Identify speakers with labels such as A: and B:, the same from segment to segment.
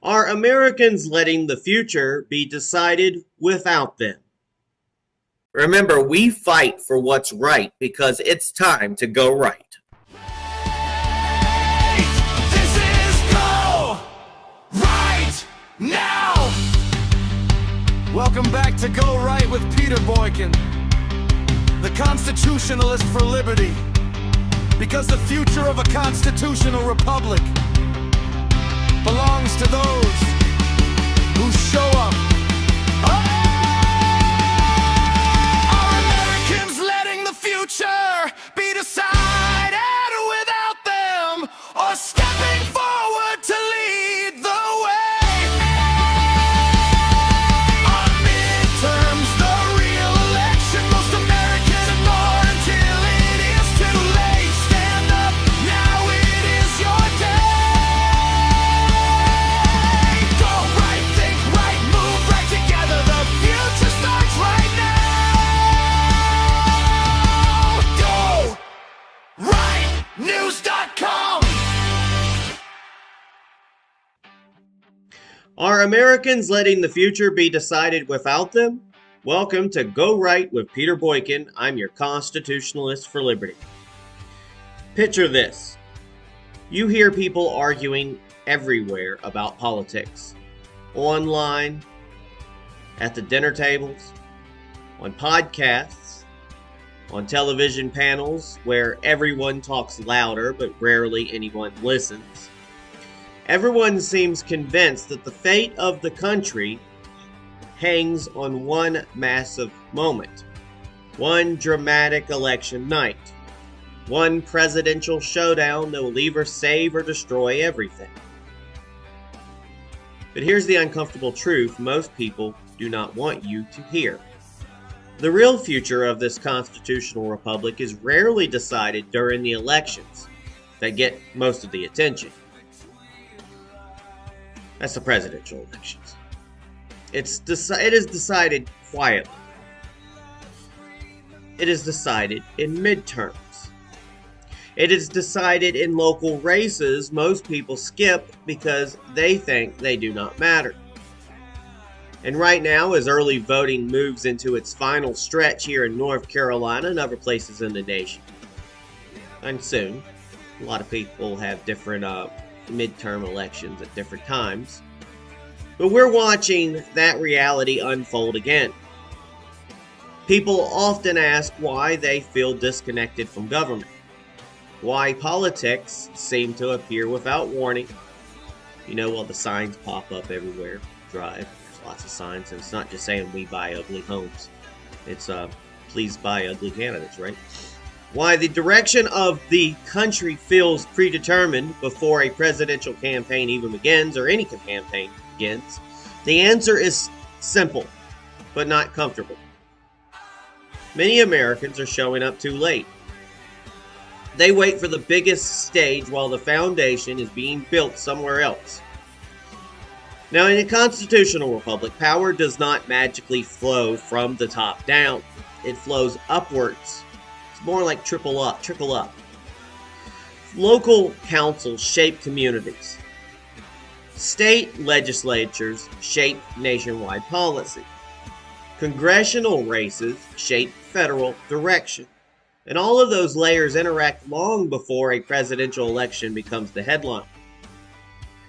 A: Are Americans letting the future be decided without them?
B: Remember, we fight for what's right because it's time to go right.
C: This is Go Right Now. Welcome back to Go Right with Peter Boykin, the Constitutionalist for liberty. Because the future of a constitutional republic belongs to those who show up. Are Americans letting the future be decided without them, or stepping forward to lead the way? On midterms, the real election, most Americans ignore until it is too late. Stand up, now it is your day. Go right, think right, move right together. The future starts right now. GoRightNews.com.
A: Are Americans letting the future be decided without them? Welcome to Go Right with Peter Boykin. I'm your Constitutionalist for liberty. Picture this. You hear people arguing everywhere about politics. Online, at the dinner tables, on podcasts, on television panels where everyone talks louder but rarely anyone listens. Everyone seems convinced that the fate of the country hangs on one massive moment, one dramatic election night, one presidential showdown that will either save or destroy everything. But here's the uncomfortable truth most people do not want you to hear. The real future of this constitutional republic is rarely decided during the elections that get most of the attention. That's the presidential elections. It is decided quietly. It is decided in midterms. It is decided in local races most people skip because they think they do not matter. And right now, as early voting moves into its final stretch here in North Carolina and other places in the nation, and soon, a lot of people have different midterm elections at different times. But we're watching that reality unfold again. People often ask why they feel disconnected from government, why politics seem to appear without warning. You know, well, the signs pop up everywhere. Drive, there's lots of signs, and it's not just saying we buy ugly homes. It's please buy ugly candidates, right? Why the direction of the country feels predetermined before a presidential campaign even begins, or any campaign begins. The answer is simple, but not comfortable. Many Americans are showing up too late. They wait for the biggest stage while the foundation is being built somewhere else. Now, in a constitutional republic, power does not magically flow from the top down. It flows upwards. More like trickle up. Local councils shape communities. State legislatures shape nationwide policy. Congressional races shape federal direction. And all of those layers interact long before a presidential election becomes the headline.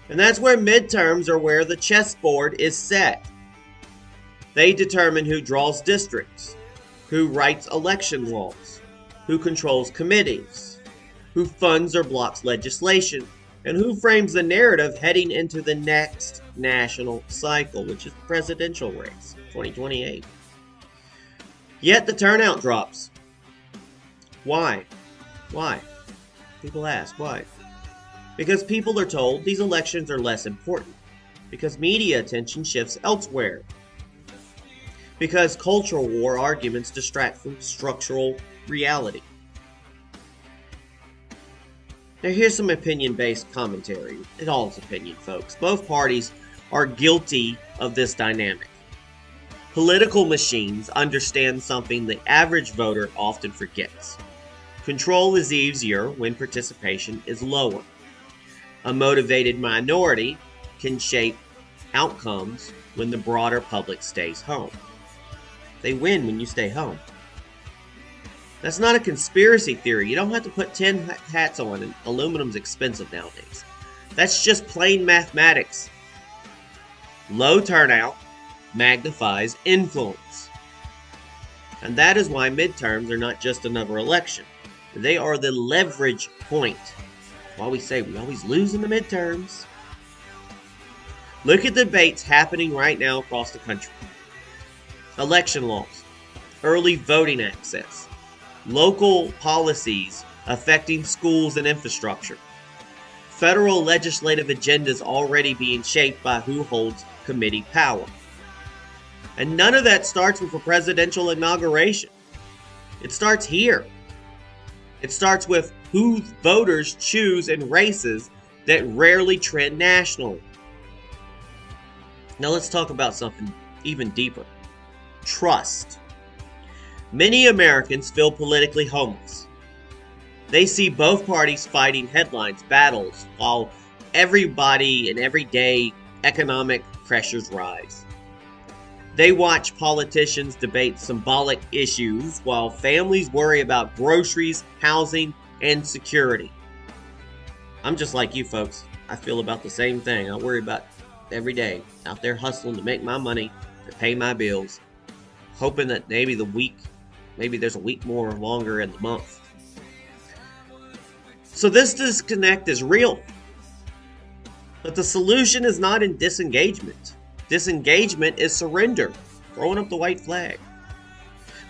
A: And that's where midterms are where the chessboard is set. They determine who draws districts, who writes election laws, who controls committees, who funds or blocks legislation, and who frames the narrative heading into the next national cycle, which is the presidential race, 2028. Yet the turnout drops. Why? Why? People ask, why? Because people are told these elections are less important. Because media attention shifts elsewhere. Because cultural war arguments distract from structural reality. Now here's some opinion-based commentary. It all is opinion, folks. Both parties are guilty of this dynamic. Political machines understand something the average voter often forgets. Control is easier when participation is lower. A motivated minority can shape outcomes when the broader public stays home. They win when you stay home. That's not a conspiracy theory. You don't have to put 10 hats on, and aluminum's expensive nowadays. That's just plain mathematics. Low turnout magnifies influence. And that is why midterms are not just another election. They are the leverage point. That's why we say we always lose in the midterms. Look at the debates happening right now across the country. Election laws, early voting access, local policies affecting schools and infrastructure, federal legislative agendas already being shaped by who holds committee power. And none of that starts with a presidential inauguration. It starts here. It starts with who voters choose in races that rarely trend nationally. Now let's talk about something even deeper. Trust. Many Americans feel politically homeless. They see both parties fighting headlines, battles, while everybody and everyday economic pressures rise. They watch politicians debate symbolic issues while families worry about groceries, housing, and security. I'm just like you folks. I feel about the same thing. I worry about every day out there hustling to make my money, to pay my bills, hoping that maybe there's a week more or longer in the month. So this disconnect is real. But the solution is not in disengagement. Disengagement is surrender, throwing up the white flag.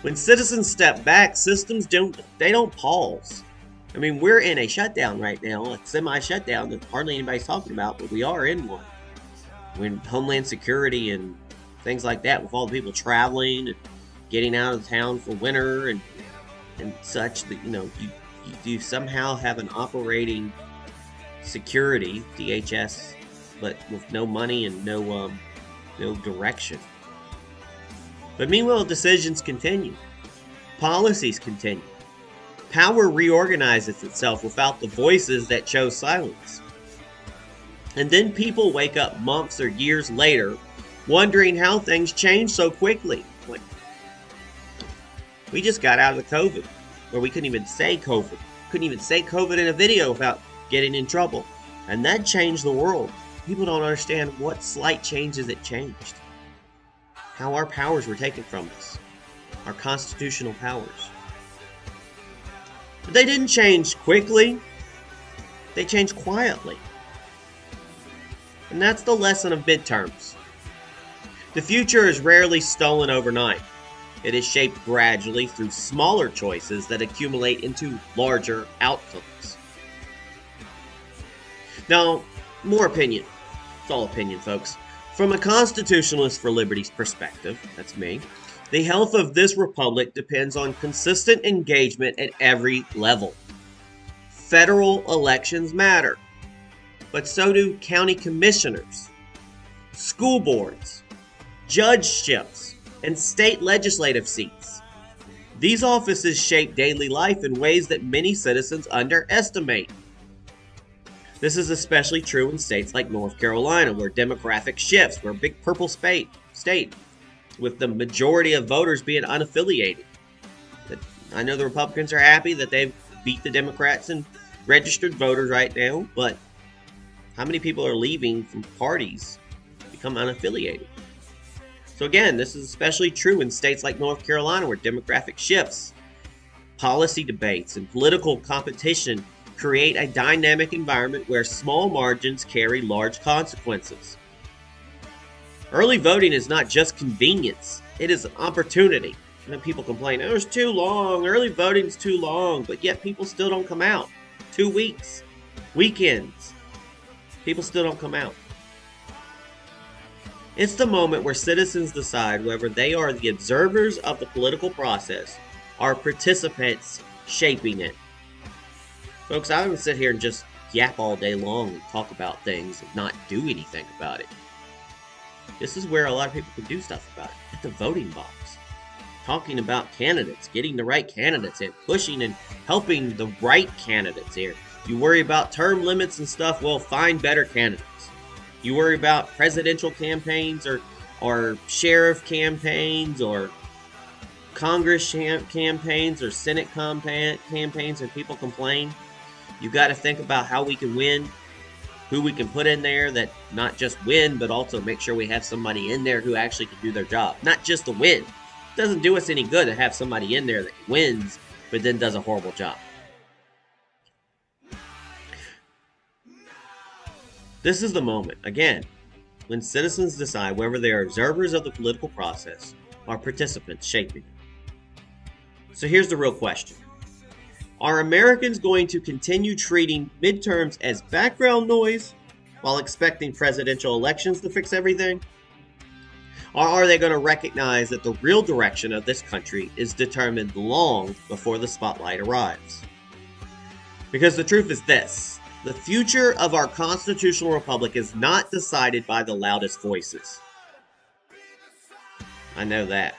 A: When citizens step back, systems don't pause. I mean, we're in a shutdown right now, a semi-shutdown that hardly anybody's talking about, but we are in one. When Homeland Security and things like that, with all the people traveling and getting out of town for winter and such, that you somehow have an operating security, DHS, but with no money and no direction. But meanwhile, decisions continue. Policies continue. Power reorganizes itself without the voices that chose silence. And then people wake up months or years later wondering how things changed so quickly. Like, we just got out of the COVID, where we couldn't even say COVID. Couldn't even say COVID in a video without getting in trouble. And that changed the world. People don't understand what slight changes it changed. How our powers were taken from us. Our constitutional powers. But they didn't change quickly. They changed quietly. And that's the lesson of midterms. The future is rarely stolen overnight. It is shaped gradually through smaller choices that accumulate into larger outcomes. Now, more opinion. It's all opinion, folks. From a constitutionalist for liberty's perspective, that's me, the health of this republic depends on consistent engagement at every level. Federal elections matter, but so do county commissioners, school boards, judgeships, and state legislative seats. These offices shape daily life in ways that many citizens underestimate. This is especially true in states like North Carolina, where demographic shifts, we're a big purple state, with the majority of voters being unaffiliated. I know the Republicans are happy that they've beat the Democrats in registered voters right now, but how many people are leaving from parties to become unaffiliated? So again, this is especially true in states like North Carolina, where demographic shifts, policy debates, and political competition create a dynamic environment where small margins carry large consequences. Early voting is not just convenience, it is an opportunity. And then people complain, oh, it's too long, early voting's too long, but yet people still don't come out. 2 weeks, weekends, people still don't come out. It's the moment where citizens decide whether they are the observers of the political process or participants shaping it. Folks, I don't sit here and just yap all day long and talk about things and not do anything about it. This is where a lot of people can do stuff about it. At the voting box. Talking about candidates, getting the right candidates in, pushing and helping the right candidates here. You worry about term limits and stuff, well, find better candidates. You worry about presidential campaigns or sheriff campaigns or Congress campaigns or Senate campaigns, and people complain. You got to think about how we can win, who we can put in there that not just win, but also make sure we have somebody in there who actually can do their job. Not just to win. It doesn't do us any good to have somebody in there that wins, but then does a horrible job. This is the moment, again, when citizens decide whether they are observers of the political process or participants shaping it. So here's the real question. Are Americans going to continue treating midterms as background noise while expecting presidential elections to fix everything? Or are they going to recognize that the real direction of this country is determined long before the spotlight arrives? Because the truth is this. The future of our constitutional republic is not decided by the loudest voices. I know that.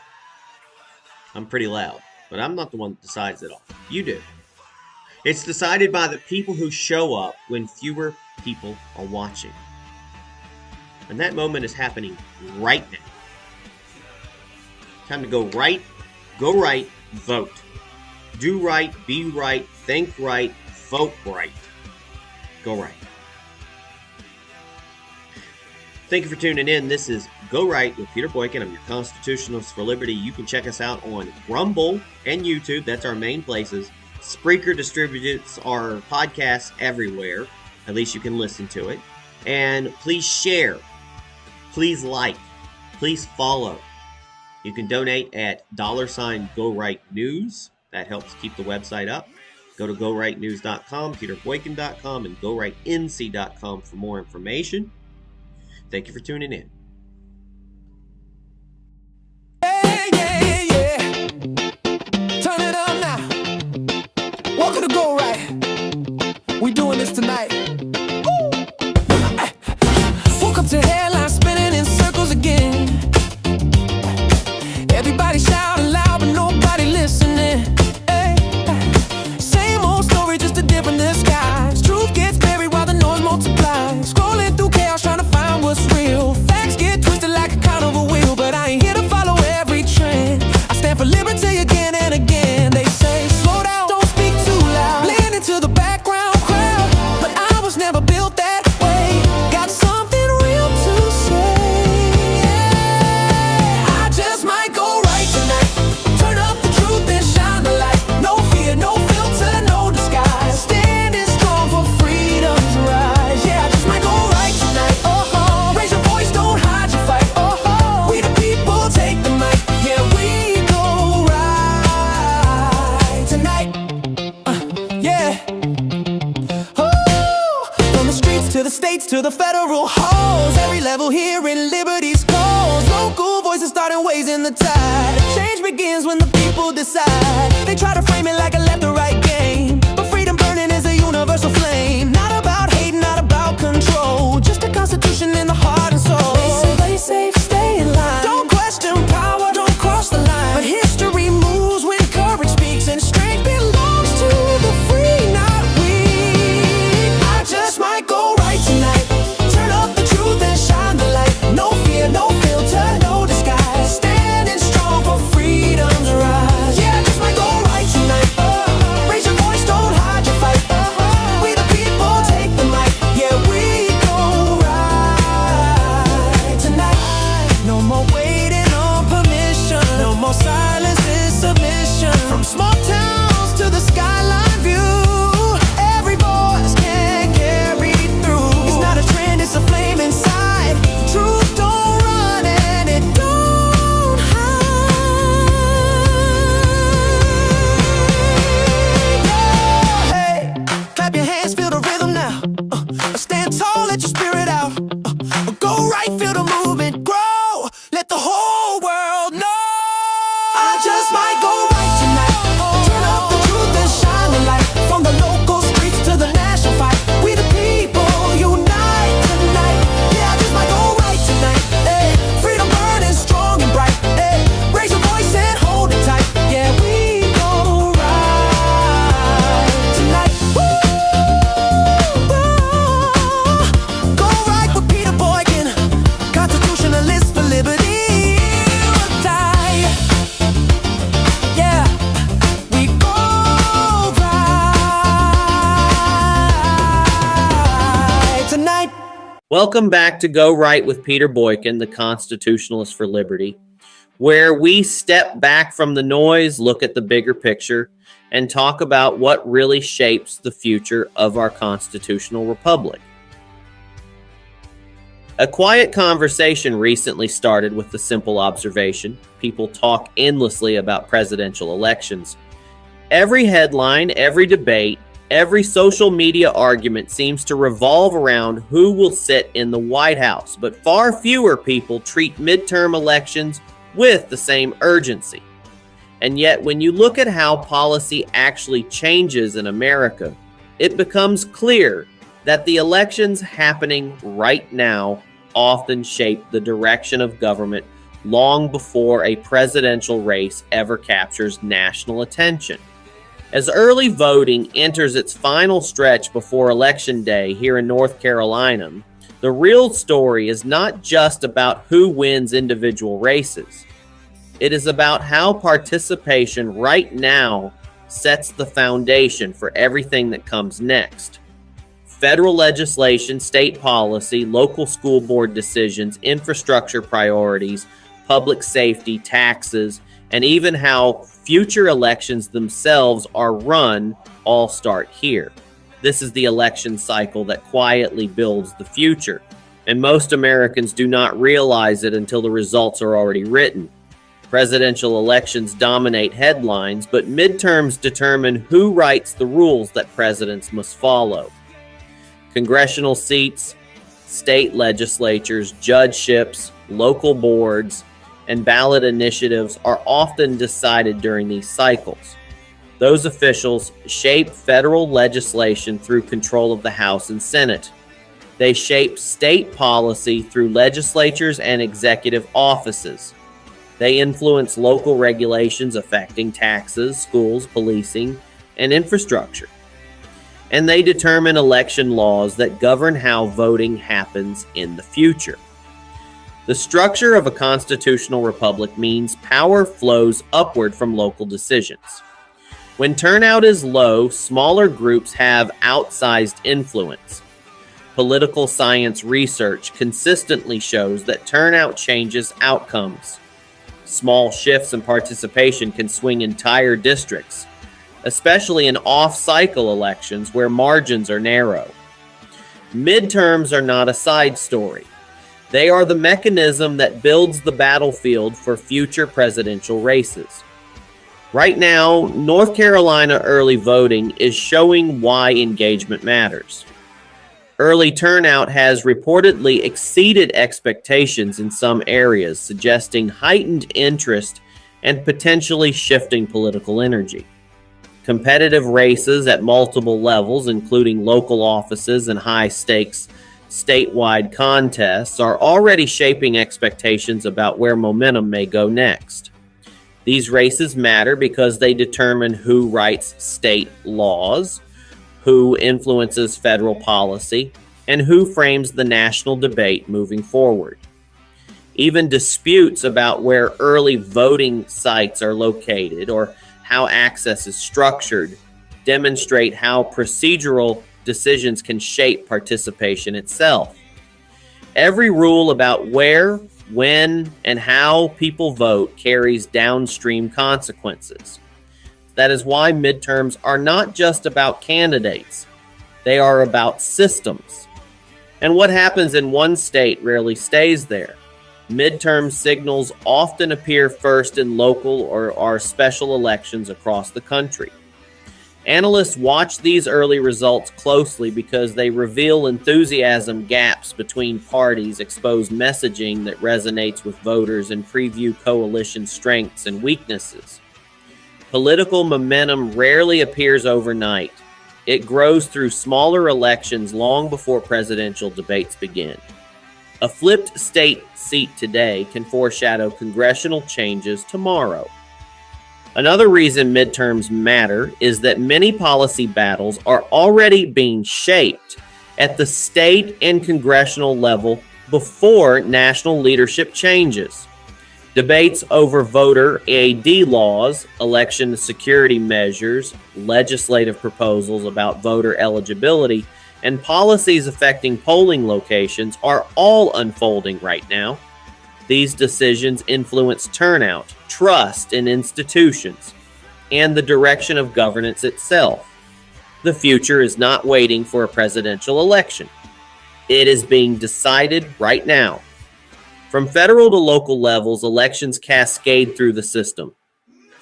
A: I'm pretty loud, but I'm not the one that decides it all. You do. It's decided by the people who show up when fewer people are watching. And that moment is happening right now. Time to go right, vote. Do right, be right, think right, vote right. Go right. Thank you for tuning in. This is Go Right with Peter Boykin. I'm your Constitutionalist for Liberty. You can check us out on Rumble and YouTube. That's our main places. Spreaker distributes our podcasts everywhere. At least you can listen to it. And please share. Please like. Please follow. You can donate at $GoRightNews. That helps keep the website up. Go to GoRightNews.com, PeterBoykin.com, and GoRightNC.com for more information. Thank you for tuning in.
C: Yeah. Turn it on now. Welcome to Go Right. We doing this tonight. Woo! Woke up to headlines spinning in circles again. Everybody shouting loud, but nobody listening. Same old story, just a different disguise. Truth gets buried while the noise multiplies. Scrolling through chaos, trying to find what's real. Facts get twisted like a carnival wheel, but I ain't here to follow every trend. I stand for liberty again and again. They say, slow down, don't speak too loud. Blend into the background crowd, but I was never built that way. Got something real to say. I just might go right tonight. Turn up the truth and shine the light. No fear, no filter, no disguise. Standing strong for freedom's rise. Yeah, I just might go right tonight. Oh, raise your voice, don't hide your fight. Oh, we the people take the mic. Yeah, we go right tonight. Yeah. Oh, from the streets to the states to the federal halls, every level here in liberty's cause. Local voices starting raising the tide. Change begins when the people decide. They try to frame it like a left or right game, but freedom burning is a universal flame. Not about hate, not about control, just a constitution in the heart and soul. They say play safe, stay in line. Don't question power, don't cross the line. But history moves when courage speaks, and strength belongs to the free, not weak. I just might go right tonight. Turn up the truth and shine the light. No fear, no filter, no disguise. Standing strong for freedom's rise. Yeah, I just might go right tonight. Raise
A: Welcome back to Go Right with Peter Boykin, the Constitutionalist for Liberty, where we step back from the noise, look at the bigger picture, and talk about what really shapes the future of our constitutional republic. A quiet conversation recently started with the simple observation: people talk endlessly about presidential elections. Every headline, every debate, every social media argument seems to revolve around who will sit in the White House, but far fewer people treat midterm elections with the same urgency. And yet, when you look at how policy actually changes in America, it becomes clear that the elections happening right now often shape the direction of government long before a presidential race ever captures national attention. As early voting enters its final stretch before Election Day here in North Carolina, the real story is not just about who wins individual races. It is about how participation right now sets the foundation for everything that comes next. Federal legislation, state policy, local school board decisions, infrastructure priorities, public safety, taxes, and even how future elections themselves are run all start here. This is the election cycle that quietly builds the future, and most Americans do not realize it until the results are already written. Presidential elections dominate headlines, but midterms determine who writes the rules that presidents must follow. Congressional seats, state legislatures, judgeships, local boards, and ballot initiatives are often decided during these cycles. Those officials shape federal legislation through control of the House and Senate. They shape state policy through legislatures and executive offices. They influence local regulations affecting taxes, schools, policing, and infrastructure. And they determine election laws that govern how voting happens in the future. The structure of a constitutional republic means power flows upward from local decisions. When turnout is low, smaller groups have outsized influence. Political science research consistently shows that turnout changes outcomes. Small shifts in participation can swing entire districts, especially in off-cycle elections where margins are narrow. Midterms are not a side story. They are the mechanism that builds the battlefield for future presidential races. Right now, North Carolina early voting is showing why engagement matters. Early turnout has reportedly exceeded expectations in some areas, suggesting heightened interest and potentially shifting political energy. Competitive races at multiple levels, including local offices and high-stakes statewide contests, are already shaping expectations about where momentum may go next. These races matter because they determine who writes state laws, who influences federal policy, and who frames the national debate moving forward. Even disputes about where early voting sites are located or how access is structured demonstrate how procedural decisions can shape participation itself. Every rule about where, when, and how people vote carries downstream consequences. That is why midterms are not just about candidates. They are about systems. And what happens in one state rarely stays there. Midterm signals often appear first in local or special elections across the country. Analysts watch these early results closely because they reveal enthusiasm gaps between parties, expose messaging that resonates with voters, and preview coalition strengths and weaknesses. Political momentum rarely appears overnight. It grows through smaller elections long before presidential debates begin. A flipped state seat today can foreshadow congressional changes tomorrow. Another reason midterms matter is that many policy battles are already being shaped at the state and congressional level before national leadership changes. Debates over voter ID laws, election security measures, legislative proposals about voter eligibility, and policies affecting polling locations are all unfolding right now. These decisions influence turnout, trust in institutions, and the direction of governance itself. The future is not waiting for a presidential election. It is being decided right now. From federal to local levels, elections cascade through the system.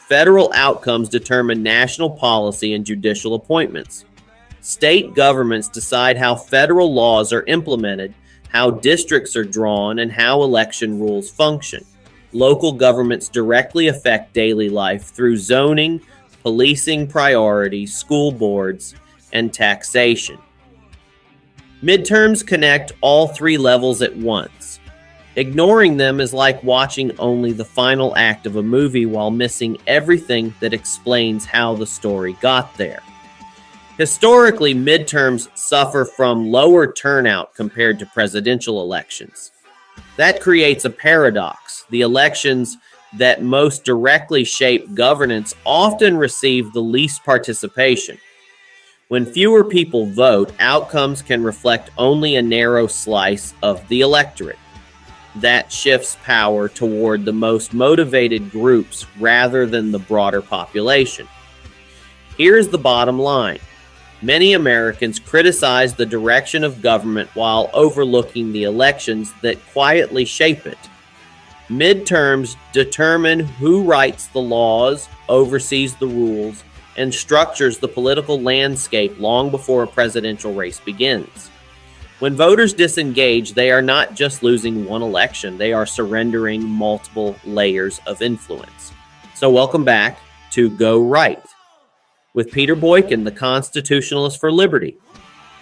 A: Federal outcomes determine national policy and judicial appointments. State governments decide how federal laws are implemented, how districts are drawn, and how election rules function. Local governments directly affect daily life through zoning, policing priorities, school boards, and taxation. Midterms connect all three levels at once. Ignoring them is like watching only the final act of a movie while missing everything that explains how the story got there. Historically, midterms suffer from lower turnout compared to presidential elections. That creates a paradox. The elections that most directly shape governance often receive the least participation. When fewer people vote, outcomes can reflect only a narrow slice of the electorate. That shifts power toward the most motivated groups rather than the broader population. Here's the bottom line. Many Americans criticize the direction of government while overlooking the elections that quietly shape it. Midterms determine who writes the laws, oversees the rules, and structures the political landscape long before a presidential race begins. When voters disengage, they are not just losing one election, they are surrendering multiple layers of influence. So welcome back to Go Right with Peter Boykin, the Constitutionalist for Liberty.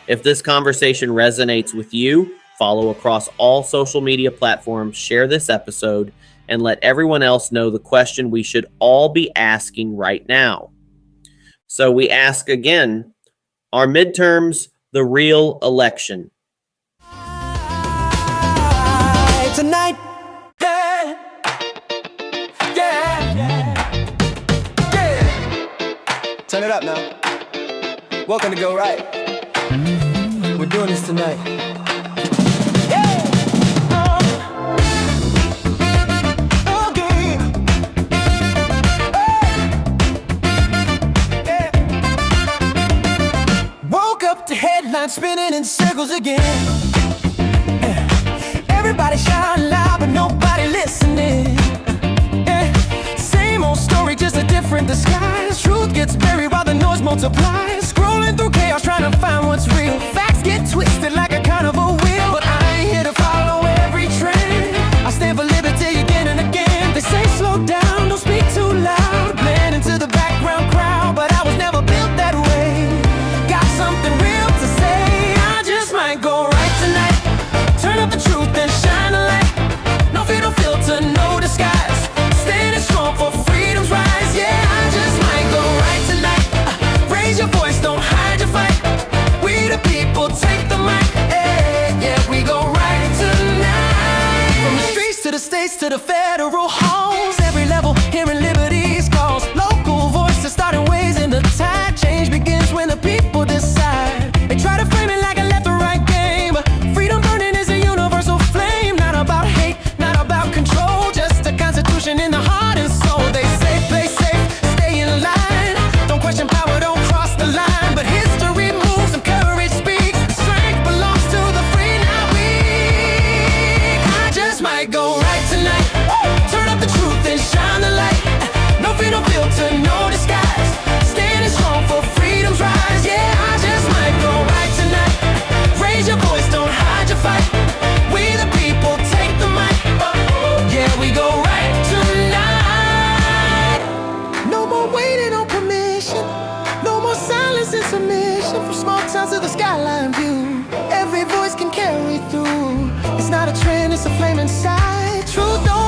A: If this conversation resonates with you, follow across all social media platforms, share this episode, and let everyone else know the question we should all be asking right now. So we ask again, are midterms the real election?
C: Tonight, yeah, yeah, yeah. Turn it up now. Welcome to Go Right. We're doing this tonight. Yeah. Okay. Yeah. Woke up to headlines spinning in circles again. Everybody shouting loud, but nobody listening. Same old story, just a different disguise. Truth gets buried while the noise multiplies. Scrolling through chaos, trying to find what's real. Facts get twisted like a carnival wheel. But I ain't here to follow every trend. I stand for liberty again and again. They say slow down, don't speak too loud. Blend into the background crowd, but I was never built that way. Got something real to say. I just might go right tonight. Turn up the truth and shine a light. No fear, no filter, no disguise. Standing strong for freedom's rise. Yeah, I just might go right tonight. Raise your voice, don't hide your fight. We the people, take the mic. Yeah, yeah, we go right tonight. From the streets to the states to the federal halls, every level hearing liberty's calls. Local voices starting ways in the tide. Change begins when the people decide. They try to frame it like a left or right game, but freedom burning is a universal flame. Not about hate, not about control, just a constitution in the heart and soul. They say play safe, stay in line. Don't question power, don't cross the line. But history moves and courage speaks. Strength belongs to the free, not weak. I just might go right tonight. Turn up the truth and shine the light. No fear, no filter, no disguise. Standing strong for freedom's rise. Yeah, I just might go right tonight. Raise your voice, don't hide your fight. We the people, take the mic. Yeah, we go right tonight. No more waiting on permission. No more silence and submission. From small towns to the skyline view, every voice can carry through. It's not a trend, it's a flame inside. Truth don't